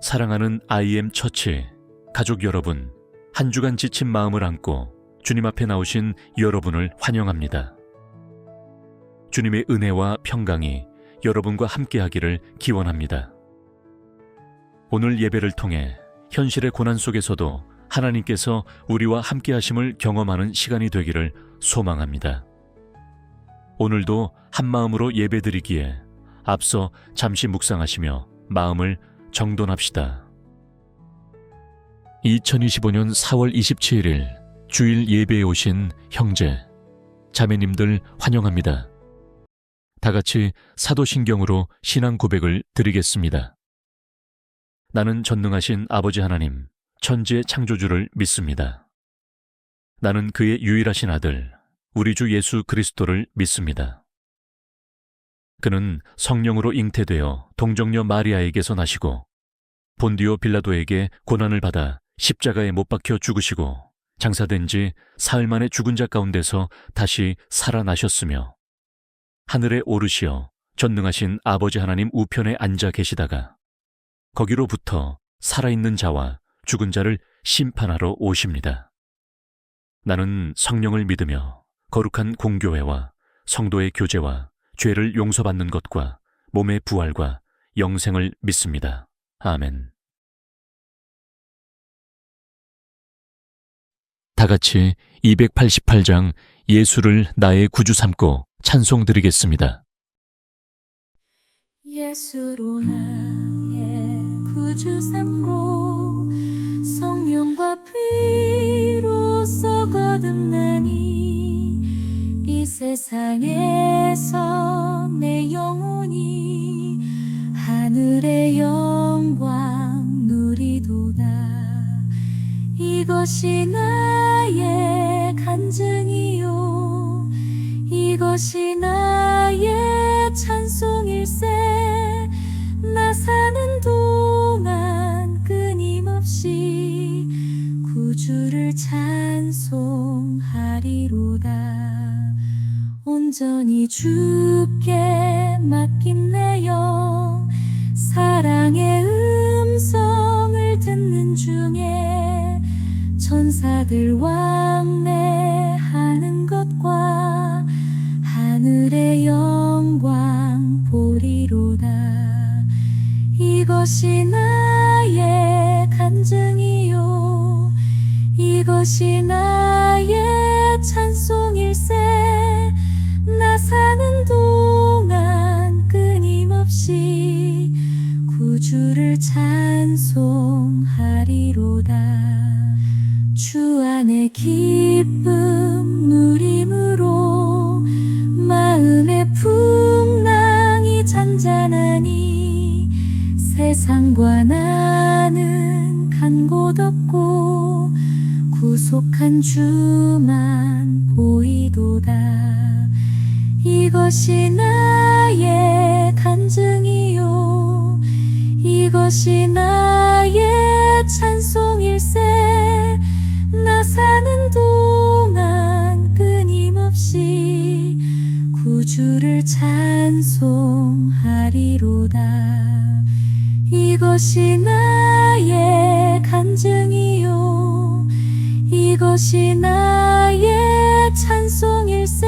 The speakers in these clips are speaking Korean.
사랑하는 IM 처치 가족 여러분, 한 주간 지친 마음을 안고 주님 앞에 나오신 여러분을 환영합니다. 주님의 은혜와 평강이 여러분과 함께하기를 기원합니다. 오늘 예배를 통해 현실의 고난 속에서도 하나님께서 우리와 함께하심을 경험하는 시간이 되기를 소망합니다. 오늘도 한마음으로 예배드리기에 앞서 잠시 묵상하시며 마음을 정돈합시다. 2025년 4월 27일 주일 예배에 오신 형제, 자매님들 환영합니다. 다 같이 사도신경으로 신앙 고백을 드리겠습니다. 나는 전능하신 아버지 하나님, 천지의 창조주를 믿습니다. 나는 그의 유일하신 아들, 우리 주 예수 그리스도를 믿습니다. 그는 성령으로 잉태되어 동정녀 마리아에게서 나시고 본디오 빌라도에게 고난을 받아 십자가에 못 박혀 죽으시고 장사된 지 사흘 만에 죽은 자 가운데서 다시 살아나셨으며 하늘에 오르시어 전능하신 아버지 하나님 우편에 앉아 계시다가 거기로부터 살아있는 자와 죽은 자를 심판하러 오십니다. 나는 성령을 믿으며 거룩한 공교회와 성도의 교제와 죄를 용서받는 것과 몸의 부활과 영생을 믿습니다. 아멘. 다 같이 288장 예수를 나의 구주 삼고 찬송 드리겠습니다. 예수로 나의 구주 삼고 성령과 피로써 거듭나니 이 세상에서 내 영혼이 하늘의 영광 누리도다. 이것이 나의 간증이요 이것이 나의 찬송일세. 나 사는 동안 끊임없이 구주를 찬송하리로다. 온전히 주께 맡긴 내 영 사랑의 음성을 듣는 중에 천사들 왕래하는 것과 하늘의 영광 보리로다. 이것이 나의 간증이요 이것이 나의 찬송일세. 나 사는 동안 끊임없이 구주를 찬송하리로다. 주 안에 기쁨 누림으로 마음의 풍랑이 잔잔하니 세상과 나는 간 곳 없고 구속한 주만 보이도다. 이것이 나의 간증이요 이것이 나의 찬송일세. 나 사는 동안 끊임없이 구주를 찬송하리로다. 이것이 나의 간증이요 이것이 나의 찬송일세.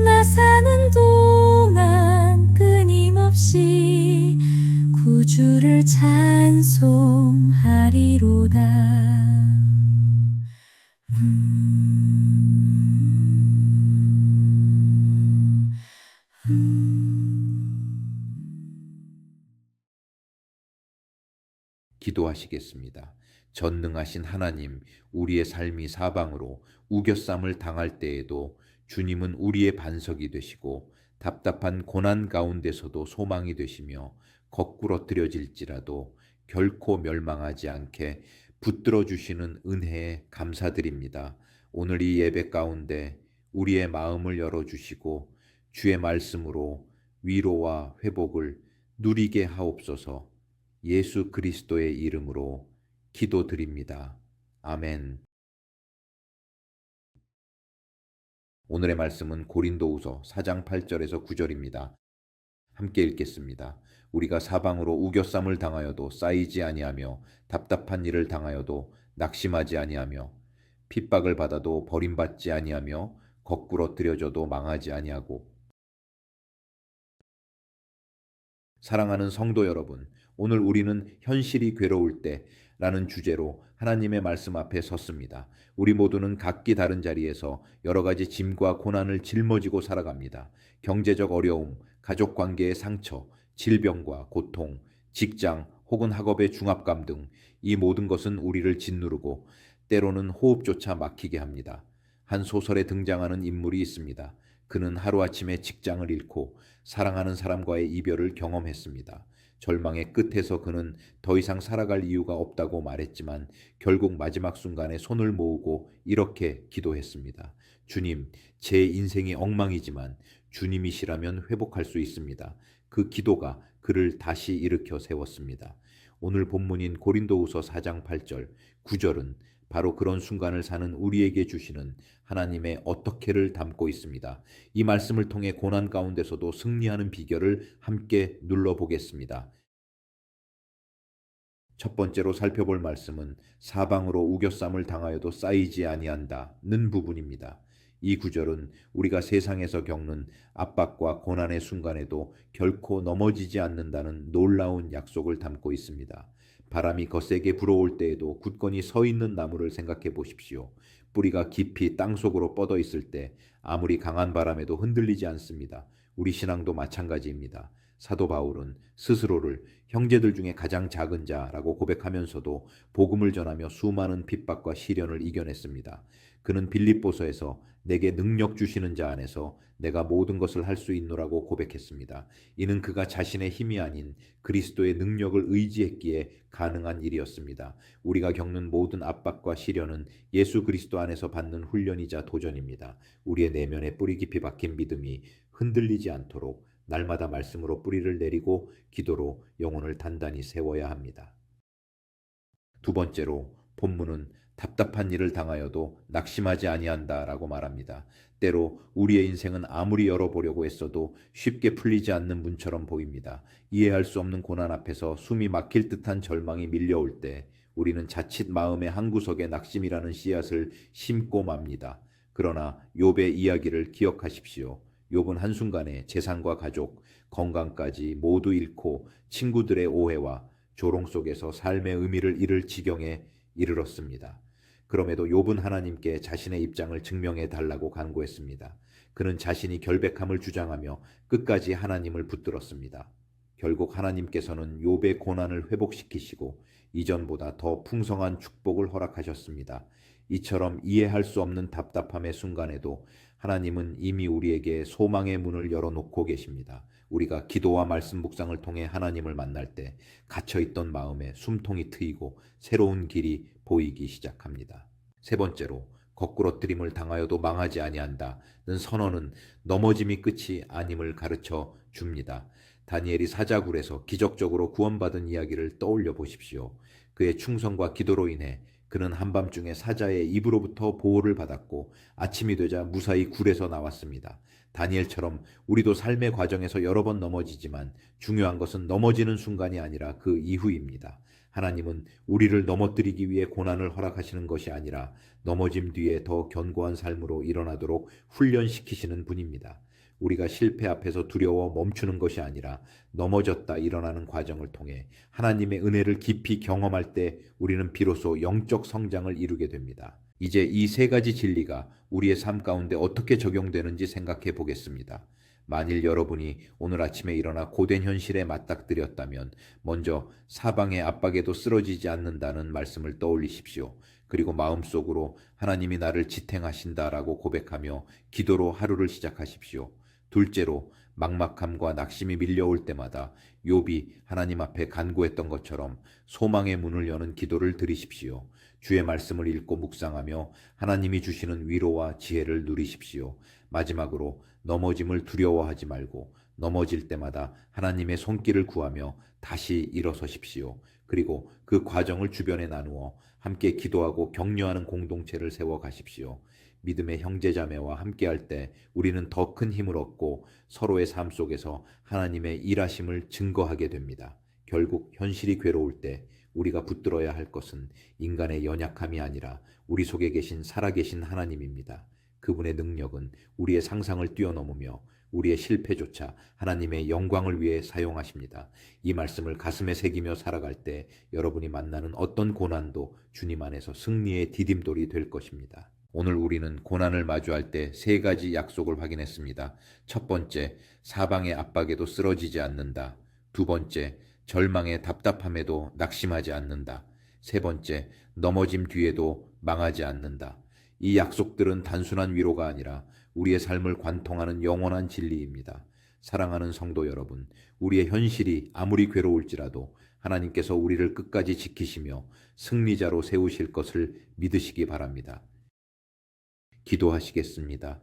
나 사는 동안 끊임없이 구주를 찬송하리로다. 기도하시겠습니다. 전능하신 하나님, 우리의 삶이 사방으로 우겨쌈을 당할 때에도 주님은 우리의 반석이 되시고 답답한 고난 가운데서도 소망이 되시며 거꾸러뜨려질지라도 결코 멸망하지 않게 붙들어 주시는 은혜에 감사드립니다. 오늘 이 예배 가운데 우리의 마음을 열어주시고 주의 말씀으로 위로와 회복을 누리게 하옵소서. 예수 그리스도의 이름으로 기도드립니다. 아멘. 오늘의 말씀은 고린도후서 4장 8절에서 9절입니다. 함께 읽겠습니다. 우리가 사방으로 우겨쌈을 당하여도 쌓이지 아니하며 답답한 일을 당하여도 낙심하지 아니하며 핍박을 받아도 버림받지 아니하며 거꾸로 들여져도 망하지 아니하고. 사랑하는 성도 여러분, 오늘 우리는 현실이 괴로울 때라는 주제로 하나님의 말씀 앞에 섰습니다. 우리 모두는 각기 다른 자리에서 여러 가지 짐과 고난을 짊어지고 살아갑니다. 경제적 어려움, 가족 관계의 상처, 질병과 고통, 직장 혹은 학업의 중압감 등 이 모든 것은 우리를 짓누르고 때로는 호흡조차 막히게 합니다. 한 소설에 등장하는 인물이 있습니다. 그는 하루아침에 직장을 잃고 사랑하는 사람과의 이별을 경험했습니다. 절망의 끝에서 그는 더 이상 살아갈 이유가 없다고 말했지만 결국 마지막 순간에 손을 모으고 이렇게 기도했습니다. 주님, 제 인생이 엉망이지만 주님이시라면 회복할 수 있습니다. 그 기도가 그를 다시 일으켜 세웠습니다. 오늘 본문인 고린도후서 4장 8절, 9절은 바로 그런 순간을 사는 우리에게 주시는 하나님의 어떻게를 담고 있습니다. 이 말씀을 통해 고난 가운데서도 승리하는 비결을 함께 눌러보겠습니다. 첫 번째로 살펴볼 말씀은 사방으로 우겨쌈을 당하여도 쌓이지 아니한다는 부분입니다. 이 구절은 우리가 세상에서 겪는 압박과 고난의 순간에도 결코 넘어지지 않는다는 놀라운 약속을 담고 있습니다. 바람이 거세게 불어올 때에도 굳건히 서 있는 나무를 생각해 보십시오. 뿌리가 깊이 땅속으로 뻗어 있을 때 아무리 강한 바람에도 흔들리지 않습니다. 우리 신앙도 마찬가지입니다. 사도 바울은 스스로를 형제들 중에 가장 작은 자라고 고백하면서도 복음을 전하며 수많은 핍박과 시련을 이겨냈습니다. 그는 빌립보서에서 내게 능력 주시는 자 안에서 내가 모든 것을 할 수 있노라고 고백했습니다. 이는 그가 자신의 힘이 아닌 그리스도의 능력을 의지했기에 가능한 일이었습니다. 우리가 겪는 모든 압박과 시련은 예수 그리스도 안에서 받는 훈련이자 도전입니다. 우리의 내면에 뿌리 깊이 박힌 믿음이 흔들리지 않도록 날마다 말씀으로 뿌리를 내리고 기도로 영혼을 단단히 세워야 합니다. 두 번째로 본문은 답답한 일을 당하여도 낙심하지 아니한다라고 말합니다. 때로 우리의 인생은 아무리 열어보려고 했어도 쉽게 풀리지 않는 문처럼 보입니다. 이해할 수 없는 고난 앞에서 숨이 막힐 듯한 절망이 밀려올 때 우리는 자칫 마음의 한구석에 낙심이라는 씨앗을 심고 맙니다. 그러나 욥의 이야기를 기억하십시오. 욥은 한순간에 재산과 가족, 건강까지 모두 잃고 친구들의 오해와 조롱 속에서 삶의 의미를 잃을 지경에 이르렀습니다. 그럼에도 욥은 하나님께 자신의 입장을 증명해 달라고 간구했습니다. 그는 자신이 결백함을 주장하며 끝까지 하나님을 붙들었습니다. 결국 하나님께서는 욥의 고난을 회복시키시고 이전보다 더 풍성한 축복을 허락하셨습니다. 이처럼 이해할 수 없는 답답함의 순간에도 하나님은 이미 우리에게 소망의 문을 열어놓고 계십니다. 우리가 기도와 말씀 묵상을 통해 하나님을 만날 때 갇혀있던 마음에 숨통이 트이고 새로운 길이 보이기 시작합니다. 세 번째로 거꾸러뜨림을 당하여도 망하지 아니한다는 선언은 넘어짐이 끝이 아님을 가르쳐 줍니다. 다니엘이 사자굴에서 기적적으로 구원받은 이야기를 떠올려 보십시오. 그의 충성과 기도로 인해 그는 한밤중에 사자의 입으로부터 보호를 받았고 아침이 되자 무사히 굴에서 나왔습니다. 다니엘처럼 우리도 삶의 과정에서 여러 번 넘어지지만 중요한 것은 넘어지는 순간이 아니라 그 이후입니다. 하나님은 우리를 넘어뜨리기 위해 고난을 허락하시는 것이 아니라 넘어짐 뒤에 더 견고한 삶으로 일어나도록 훈련시키시는 분입니다. 우리가 실패 앞에서 두려워 멈추는 것이 아니라 넘어졌다 일어나는 과정을 통해 하나님의 은혜를 깊이 경험할 때 우리는 비로소 영적 성장을 이루게 됩니다. 이제 이 세 가지 진리가 우리의 삶 가운데 어떻게 적용되는지 생각해 보겠습니다. 만일 여러분이 오늘 아침에 일어나 고된 현실에 맞닥뜨렸다면 먼저 사방의 압박에도 쓰러지지 않는다는 말씀을 떠올리십시오. 그리고 마음속으로 하나님이 나를 지탱하신다라고 고백하며 기도로 하루를 시작하십시오. 둘째로 막막함과 낙심이 밀려올 때마다 욥이 하나님 앞에 간구했던 것처럼 소망의 문을 여는 기도를 드리십시오. 주의 말씀을 읽고 묵상하며 하나님이 주시는 위로와 지혜를 누리십시오. 마지막으로 넘어짐을 두려워하지 말고 넘어질 때마다 하나님의 손길을 구하며 다시 일어서십시오. 그리고 그 과정을 주변에 나누어 함께 기도하고 격려하는 공동체를 세워 가십시오. 믿음의 형제자매와 함께할 때 우리는 더 큰 힘을 얻고 서로의 삶 속에서 하나님의 일하심을 증거하게 됩니다. 결국 현실이 괴로울 때 우리가 붙들어야 할 것은 인간의 연약함이 아니라 우리 속에 계신 살아계신 하나님입니다. 그분의 능력은 우리의 상상을 뛰어넘으며 우리의 실패조차 하나님의 영광을 위해 사용하십니다. 이 말씀을 가슴에 새기며 살아갈 때 여러분이 만나는 어떤 고난도 주님 안에서 승리의 디딤돌이 될 것입니다. 오늘 우리는 고난을 마주할 때 세 가지 약속을 확인했습니다. 첫 번째, 사방의 압박에도 쓰러지지 않는다. 두 번째, 절망의 답답함에도 낙심하지 않는다. 세 번째, 넘어짐 뒤에도 망하지 않는다. 이 약속들은 단순한 위로가 아니라 우리의 삶을 관통하는 영원한 진리입니다. 사랑하는 성도 여러분, 우리의 현실이 아무리 괴로울지라도 하나님께서 우리를 끝까지 지키시며 승리자로 세우실 것을 믿으시기 바랍니다. 기도하시겠습니다.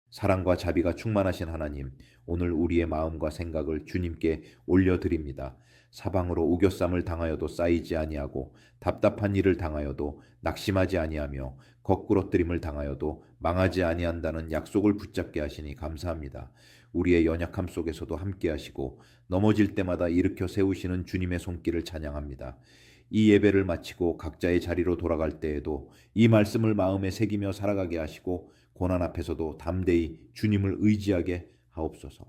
사랑과 자비가 충만하신 하나님, 오늘 우리의 마음과 생각을 주님께 올려드립니다. 사방으로 우겨쌈을 당하여도 쌓이지 아니하고 답답한 일을 당하여도 낙심하지 아니하며 거꾸러뜨림을 당하여도 망하지 아니한다는 약속을 붙잡게 하시니 감사합니다. 우리의 연약함 속에서도 함께 하시고 넘어질 때마다 일으켜 세우시는 주님의 손길을 찬양합니다. 이 예배를 마치고 각자의 자리로 돌아갈 때에도 이 말씀을 마음에 새기며 살아가게 하시고 고난 앞에서도 담대히 주님을 의지하게 하옵소서.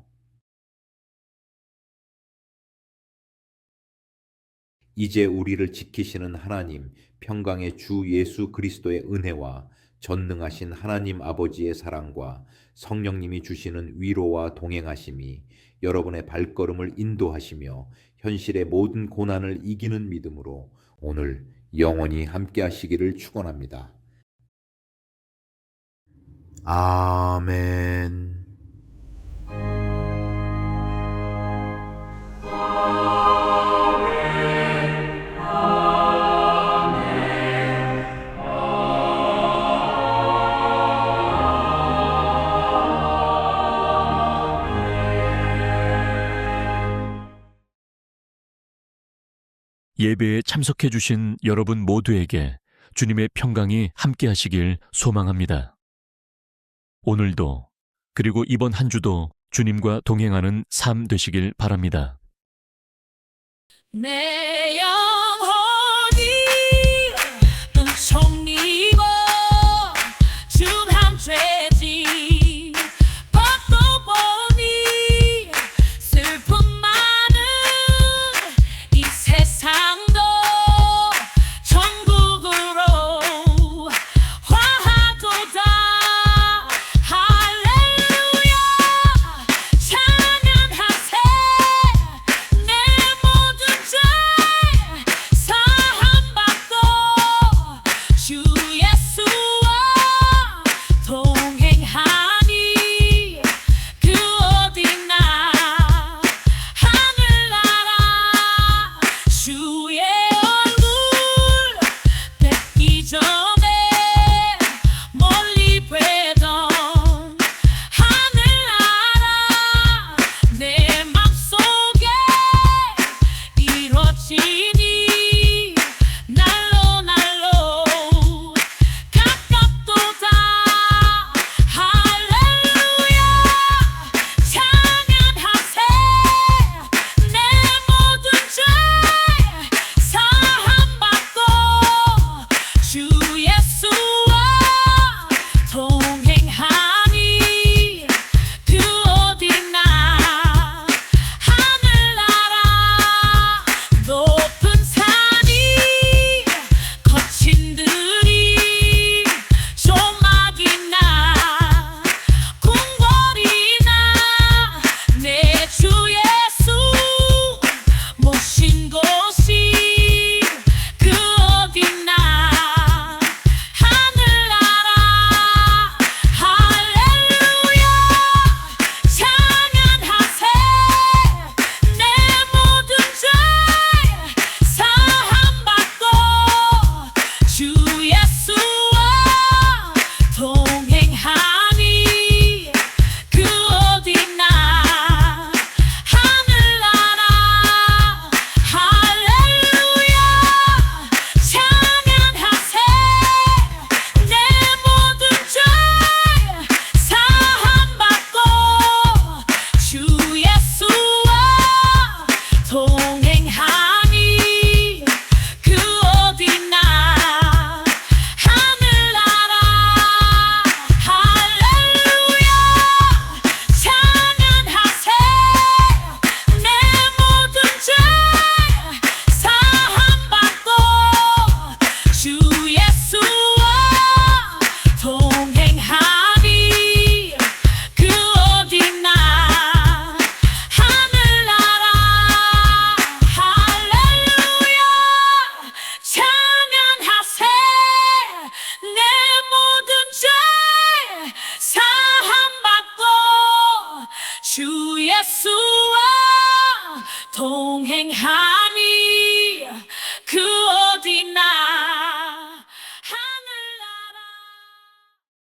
이제 우리를 지키시는 하나님, 평강의 주 예수 그리스도의 은혜와 전능하신 하나님 아버지의 사랑과 성령님이 주시는 위로와 동행하심이 여러분의 발걸음을 인도하시며 현실의 모든 고난을 이기는 믿음으로 오늘 영원히 함께 하시기를 축원합니다. 아멘. 예배에 참석해 주신 여러분 모두에게 주님의 평강이 함께 하시길 소망합니다. 오늘도 그리고 이번 한 주도 주님과 동행하는 삶 되시길 바랍니다. 내 영